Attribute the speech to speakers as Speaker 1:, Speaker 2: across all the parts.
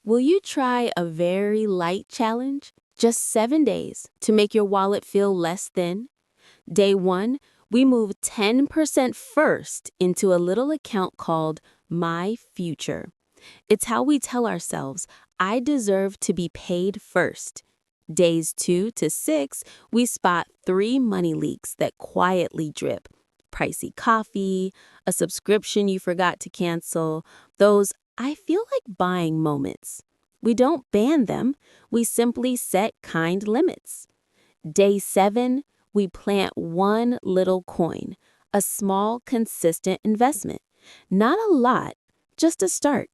Speaker 1: Will you try a very light challenge? Just 7 days to make your wallet feel less thin? Day 1, we move 10% first into a little account called My Future. It's how we tell ourselves, I deserve to be paid first. Days 2 to 6, we spot 3 money leaks that quietly drip. Pricey coffee, a subscription you forgot to cancel, those I feel like buying moments. We don't ban them, we simply set kind limits. Day 7, we plant one little coin, a small, consistent investment. Not a lot, just a start.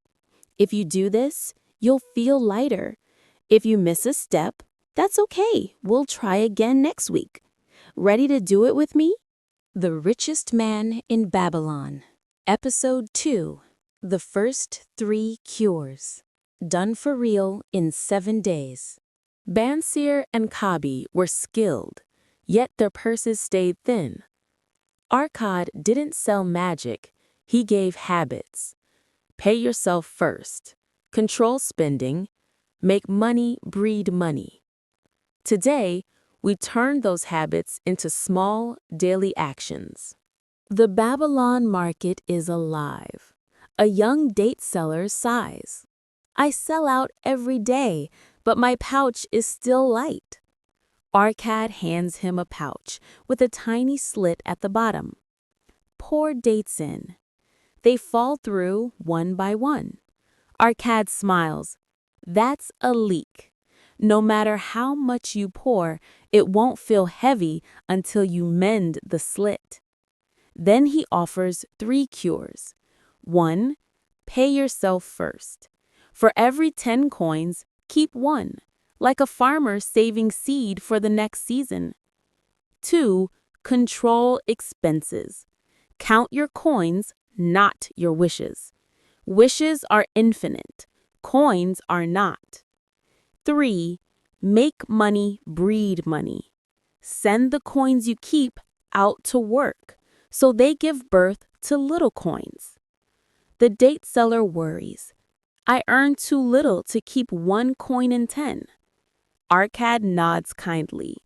Speaker 1: If you do this, you'll feel lighter. If you miss a step, that's okay. We'll try again next week. Ready to do it with me?
Speaker 2: The Richest Man in Babylon. Episode 2. The First 3 Cures. Done for real in 7 days.
Speaker 1: Bansir and Kabi were skilled, yet their purses stayed thin. Arkad didn't sell magic, he gave habits. Pay yourself first. Control spending. Make money breed money. Today, we turn those habits into small, daily actions. The Babylon market is alive. A young date seller sighs. I sell out every day, but my pouch is still light. Arkad hands him a pouch with a tiny slit at the bottom. Pour dates in. They fall through one by one. Arkad smiles. That's a leak. No matter how much you pour, it won't feel heavy until you mend the slit. Then he offers 3 cures. 1. Pay yourself first. For every 10 coins, keep 1, like a farmer saving seed for the next season. 2. Control expenses. Count your coins, not your wishes. Wishes are infinite. Coins are not. 3. Make money breed money. Send the coins you keep out to work, so they give birth to little coins. The date seller worries. I earn too little to keep 1 coin in 10. Arkad nods kindly.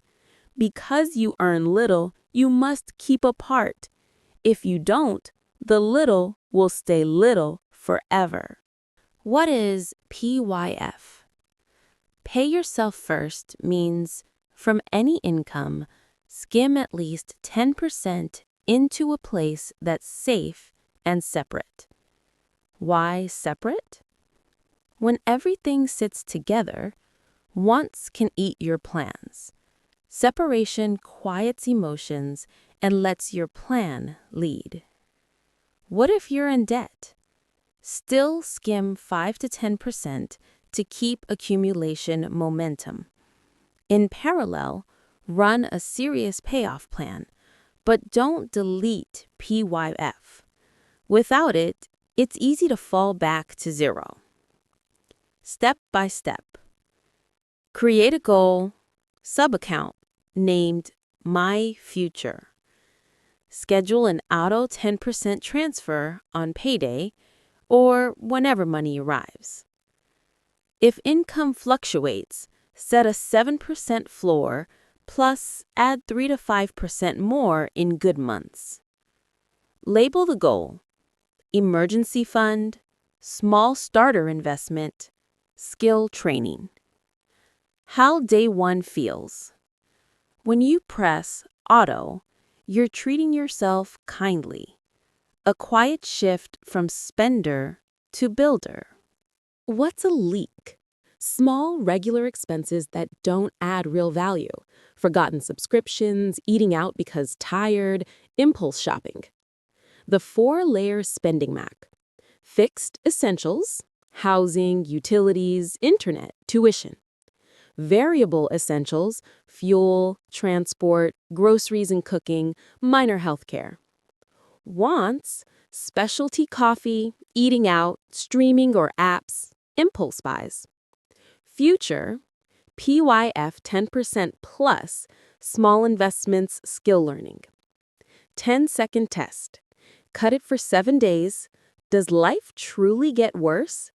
Speaker 1: Because you earn little, you must keep a part. If you don't, the little will stay little forever. What is PYF? Pay yourself first means, from any income, skim at least 10% into a place that's safe and separate. Why separate? When everything sits together, wants can eat your plans. Separation quiets emotions and lets your plan lead. What if you're in debt? Still skim 5 to 10% to keep accumulation momentum. In parallel, run a serious payoff plan, but don't delete PYF. Without it, it's easy to fall back to zero. Step by step. Create a goal, sub-account, named My Future. Schedule an auto 10% transfer on payday or whenever money arrives. If income fluctuates, set a 7% floor plus add 3 to 5% more in good months. Label the goal: emergency fund, small starter investment, skill training. How day 1 feels. When you press auto, you're treating yourself kindly. A quiet shift from spender to builder. What's a leak? Small, regular expenses that don't add real value. Forgotten subscriptions, eating out because tired, impulse shopping. The 4-layer spending map. Fixed essentials, housing, utilities, internet, tuition. Variable essentials, fuel, transport, groceries and cooking, minor healthcare. Wants, specialty coffee, eating out, streaming or apps, impulse buys. Future, PYF 10% plus, small investments, skill learning. 10-second test. Cut it for 7 days. Does life truly get worse?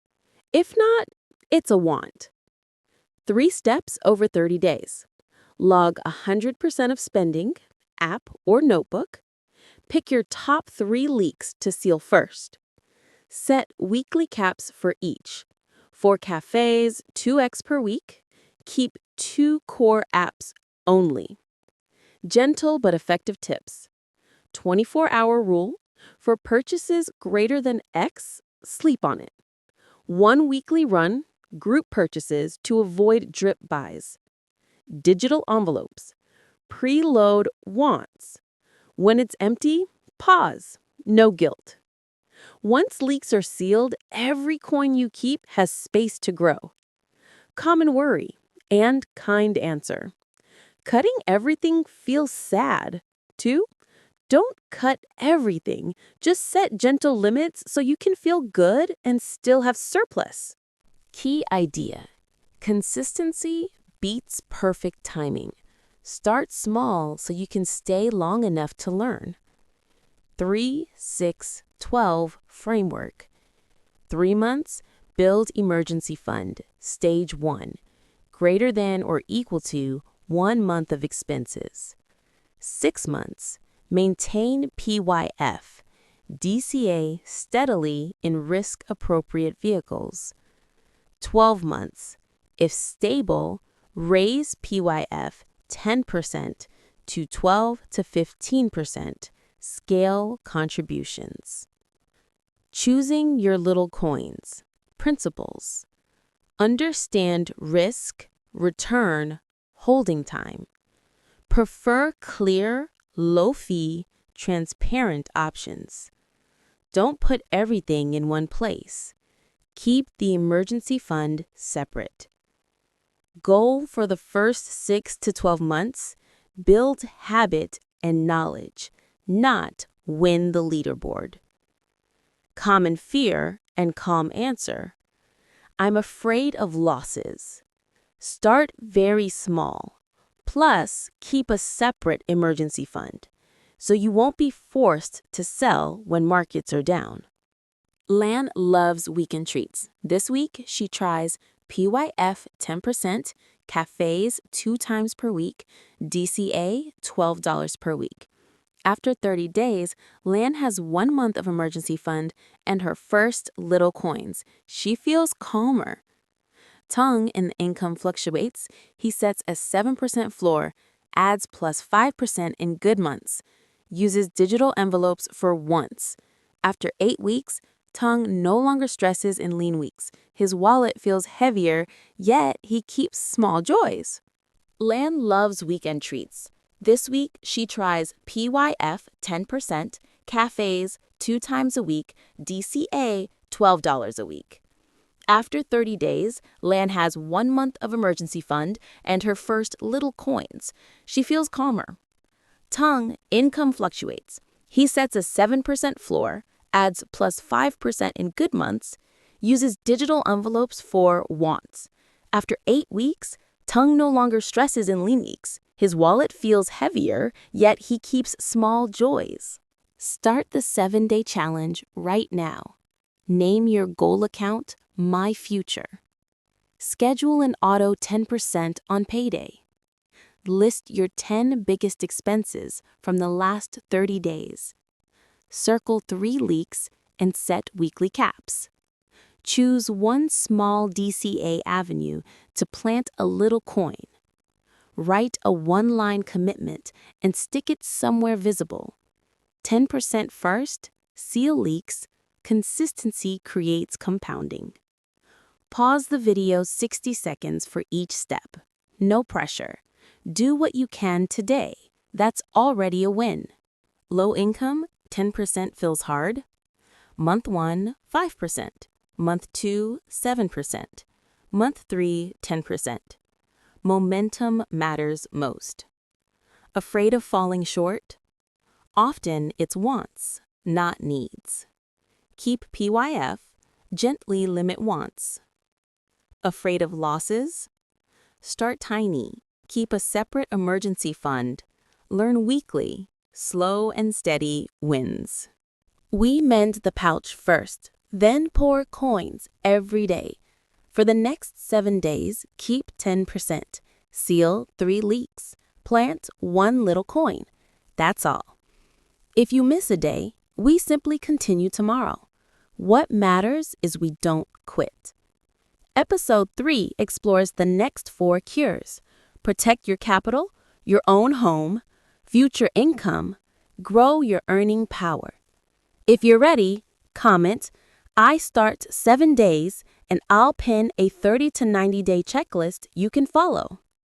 Speaker 1: If not, It's a want. 3 steps over 30 days. Log 100% of spending, app or notebook. Pick your top 3 leaks to seal first. Set weekly caps for each. For cafes, 2x per week. Keep 2 core apps only. Gentle but effective tips. 24-hour rule. For purchases greater than X, sleep on it. 1 weekly run, group purchases to avoid drip buys. Digital envelopes. Preload wants. When it's empty, pause. No guilt. Once leaks are sealed, every coin you keep has space to grow. Common worry and kind answer. Cutting everything feels sad. 2. Don't cut everything. Just set gentle limits so you can feel good and still have surplus. Key idea. Consistency beats perfect timing. Start small so you can stay long enough to learn. 3-6-12 framework. 3 months, build emergency fund. Stage 1. Greater than or equal to 1 month of expenses. 6 months, maintain PYF. DCA steadily in risk-appropriate vehicles. 12 months, if stable, raise PYF 10% to 12 to 15%. Scale contributions. Choosing your little coins. Principles. Understand risk, return, holding time. Prefer clear, low-fee, transparent options. Don't put everything in one place. Keep the emergency fund separate. Goal for the first 6 to 12 months, build habit and knowledge, not win the leaderboard. Common fear and calm answer. I'm afraid of losses. Start very small. Plus, keep a separate emergency fund, so you won't be forced to sell when markets are down. Lan loves weekend treats. This week, she tries PYF 10%, cafes 2 times per week, DCA $12 per week. After 30 days, Lan has 1 month of emergency fund and her first little coins. She feels calmer. Tung in the income fluctuates. He sets a 7% floor, adds plus 5% in good months, uses digital envelopes for once. After 8 weeks, Tung no longer stresses in lean weeks. His wallet feels heavier, yet he keeps small joys. Lan loves weekend treats. This week, she tries PYF 10%, cafes 2 times a week, DCA $12 a week. After 30 days, Lan has 1 month of emergency fund and her first little coins. She feels calmer. Tung income fluctuates. He sets a 7% floor, adds plus 5% in good months, uses digital envelopes for wants. After 8 weeks, Tung no longer stresses in lean weeks. His wallet feels heavier, yet he keeps small joys. Start the 7-day challenge right now. Name your goal account My Future. Schedule an auto 10% on payday. List your 10 biggest expenses from the last 30 days. Circle 3 leaks and set weekly caps. Choose one small DCA avenue to plant a little coin. Write a 1-line commitment and stick it somewhere visible. 10% first, seal leaks, consistency creates compounding. Pause the video 60 seconds for each step. No pressure. Do what you can today. That's already a win. Low income, 10% feels hard. Month 1, 5%. Month 2, 7%. Month 3, 10%. Momentum matters most. Afraid of falling short? Often it's wants, not needs. Keep PYF, gently limit wants. Afraid of losses? Start tiny. Keep a separate emergency fund. Learn weekly. Slow and steady wins. We mend the pouch first, then pour coins every day. For the next 7 days, keep 10%. Seal 3 leaks. Plant 1 little coin. That's all. If you miss a day, we simply continue tomorrow. What matters is we don't quit. Episode 3 explores the next 4 cures. Protect your capital, your own home, future income, grow your earning power. If you're ready, comment, I start 7 days, and I'll pin a 30 to 90 day checklist you can follow.